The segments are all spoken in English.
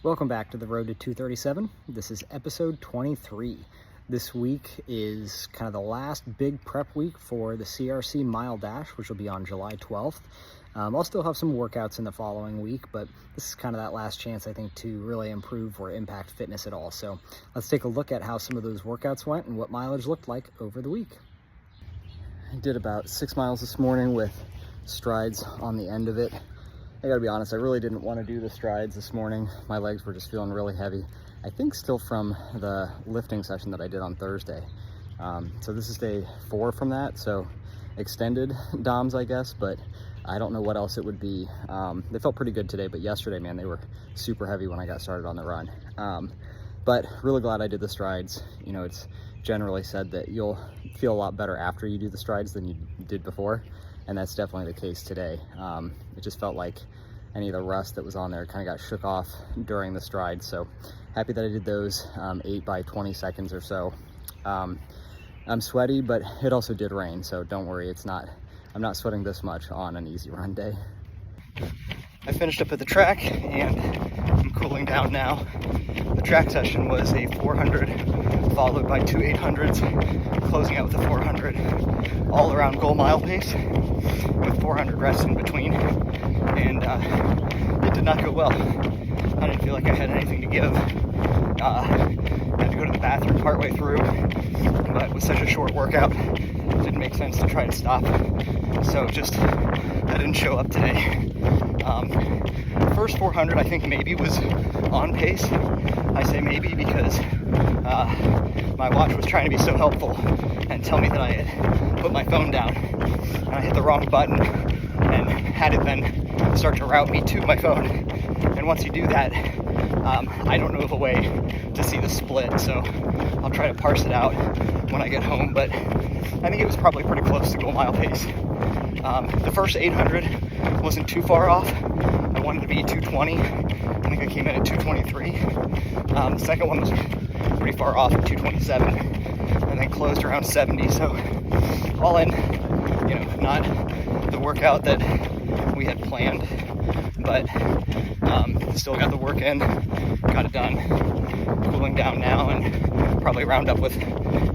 Welcome back to the Road to 237. This is episode 23. This week is kind of the last big prep week for the CRC Mile Dash, which will be on July 12th. I'll still have some workouts in the following week, but this is kind of that last chance, I think, to really improve or impact fitness at all. So let's take a look at how some of those workouts went and what mileage looked like over the week. I did about 6 miles this morning with strides on the end of it. I gotta be honest, I really didn't want to do the strides this morning. My legs were just feeling really heavy. I think still from the lifting session that I did on Thursday. So this is day 4 from that, so extended DOMs, I guess, but I don't know what else it would be. They felt pretty good today, but yesterday, man, they were super heavy when I got started on the run. But really glad I did the strides. You know, it's generally said that you'll feel a lot better after you do the strides than you did before, and that's definitely the case today. It just felt like any of the rust that was on there kind of got shook off during the strides, so happy that I did those 8 by 20 seconds or so. I'm sweaty, but it also did rain, so don't worry, I'm not sweating this much on an easy run day. I finished up at the track and I'm cooling down now. The track session was a 400 followed by 2 800s, closing out with a 400 all around goal mile pace with 400 rests in between, and it did not go well. I didn't feel like I had anything to give. I had to go to the bathroom partway through, but it was such a short workout, it didn't make sense to try to stop. So I didn't show up today. The first 400 I think maybe was on pace. I say maybe because my watch was trying to be so helpful and tell me that I had put my phone down, and I hit the wrong button and had it then start to route me to my phone. And once you do that, I don't know of a way to see the split, so I'll try to parse it out when I get home, but I think it was probably pretty close to goal mile pace. The first 800 wasn't too far off. I wanted to be 220. I think I came in at 223. The second one was pretty far off at 227, and then closed around 70. So all in, not the workout that we had planned, but still got the work in, got it done. Cooling down now and probably round up with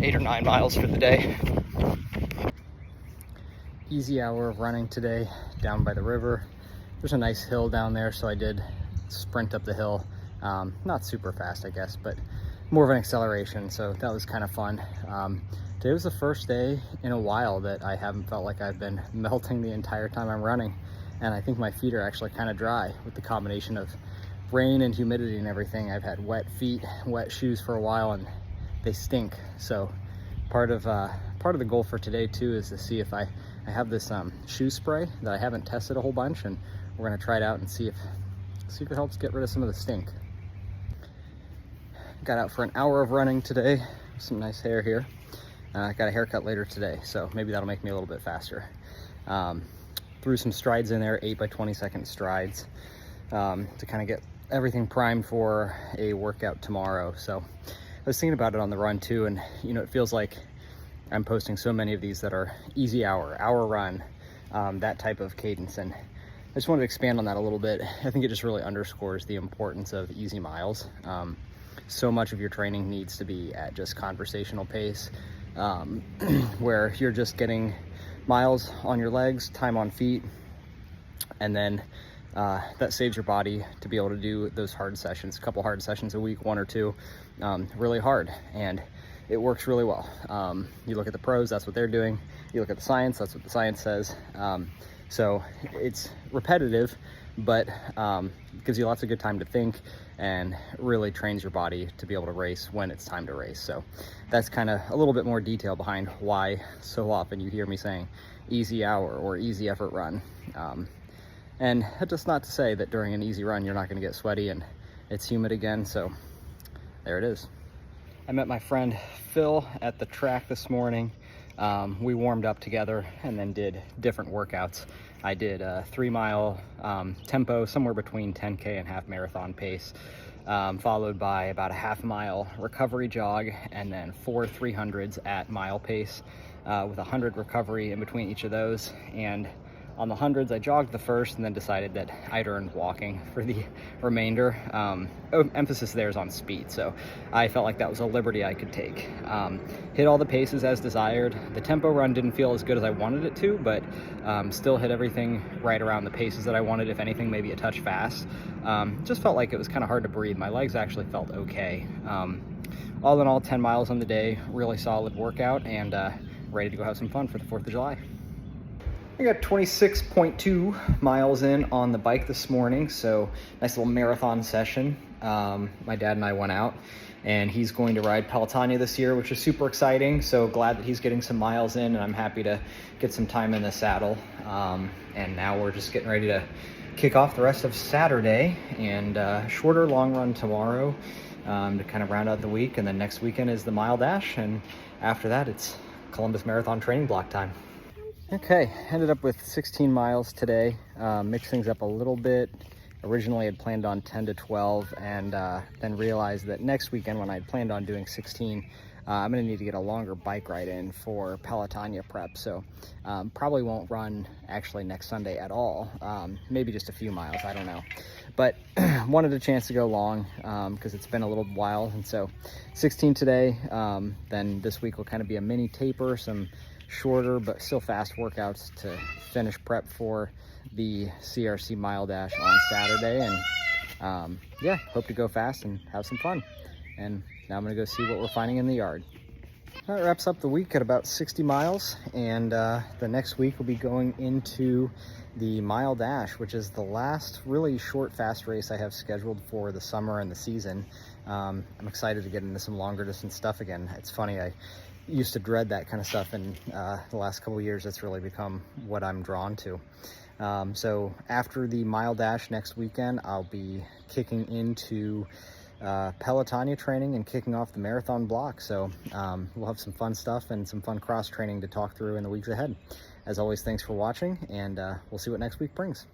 8 or 9 miles for the day. Easy hour of running today down by the river. There's a nice hill down there, so I did sprint up the hill. Not super fast, I guess, but more of an acceleration, so that was kind of fun. Today was the first day in a while that I haven't felt like I've been melting the entire time I'm running, and I think my feet are actually kind of dry with the combination of rain and humidity and everything. I've had wet feet, wet shoes for a while, and they stink. So part of the goal for today too is to see if I have this shoe spray that I haven't tested a whole bunch, and we're gonna try it out and see if it helps get rid of some of the stink. Got out for an hour of running today. Some nice hair here. Got a haircut later today, so maybe that'll make me a little bit faster. Threw some strides in there, 8 by 20 second strides, to kind of get everything primed for a workout tomorrow. So I was thinking about it on the run too, and it feels like I'm posting so many of these that are easy hour run, that type of cadence, and I just wanted to expand on that a little bit. I think it just really underscores the importance of easy miles. So much of your training needs to be at just conversational pace, where you're just getting miles on your legs, time on feet, and then that saves your body to be able to do those hard sessions, a couple hard sessions a week, 1 or 2, really hard, and it works really well. You look at the pros, that's what they're doing. You look at the science, that's what the science says. So it's repetitive, but gives you lots of good time to think and really trains your body to be able to race when it's time to race. So that's kind of a little bit more detail behind why so often you hear me saying easy hour or easy effort run. And that's not to say that during an easy run you're not going to get sweaty and it's humid again, so there it is. I met my friend Phil at the track this morning. We warmed up together and then did different workouts. I did a 3-mile tempo, somewhere between 10K and half marathon pace, followed by about a half-mile recovery jog, and then 4 300s at mile pace, with 100 recovery in between each of those. And On the hundreds, I jogged the first and then decided that I'd earned walking for the remainder. Emphasis there is on speed, so I felt like that was a liberty I could take. Hit all the paces as desired. The tempo run didn't feel as good as I wanted it to, but still hit everything right around the paces that I wanted, if anything, maybe a touch fast. Just felt like it was kind of hard to breathe. My legs actually felt okay. All in all, 10 miles on the day, really solid workout, and ready to go have some fun for the 4th of July. I got 26.2 miles in on the bike this morning, so nice little marathon session. My dad and I went out, and he's going to ride Pelotonia this year, which is super exciting. So glad that he's getting some miles in, and I'm happy to get some time in the saddle. And now we're just getting ready to kick off the rest of Saturday, and shorter long run tomorrow to kind of round out the week. And then next weekend is the Mile Dash, and after that it's Columbus Marathon training block time. Okay, ended up with 16 miles today. Mixed things up a little bit. Originally I'd planned on 10 to 12, and then realized that next weekend, when I'd planned on doing 16, I'm gonna need to get a longer bike ride in for Pelotonia prep. So probably won't run actually next Sunday at all. Maybe just a few miles, I don't know. But wanted a chance to go long because it's been a little while. And so 16 today, then this week will kind of be a mini taper, some shorter but still fast workouts to finish prep for the CRC Mile Dash on Saturday. And yeah, hope to go fast and have some fun. And now I'm gonna go see what we're finding in the yard. That wraps up the week at about 60 miles, and the next week we'll be going into the Mile Dash, which is the last really short fast race I have scheduled for the summer and the season. I'm excited to get into some longer distance stuff again. It's funny, I used to dread that kind of stuff, and the last couple of years it's really become what I'm drawn to. So after the Mile Dash next weekend, I'll be kicking into Pelotonia training and kicking off the marathon block. So we'll have some fun stuff and some fun cross training to talk through in the weeks ahead. As always, thanks for watching, and we'll see what next week brings.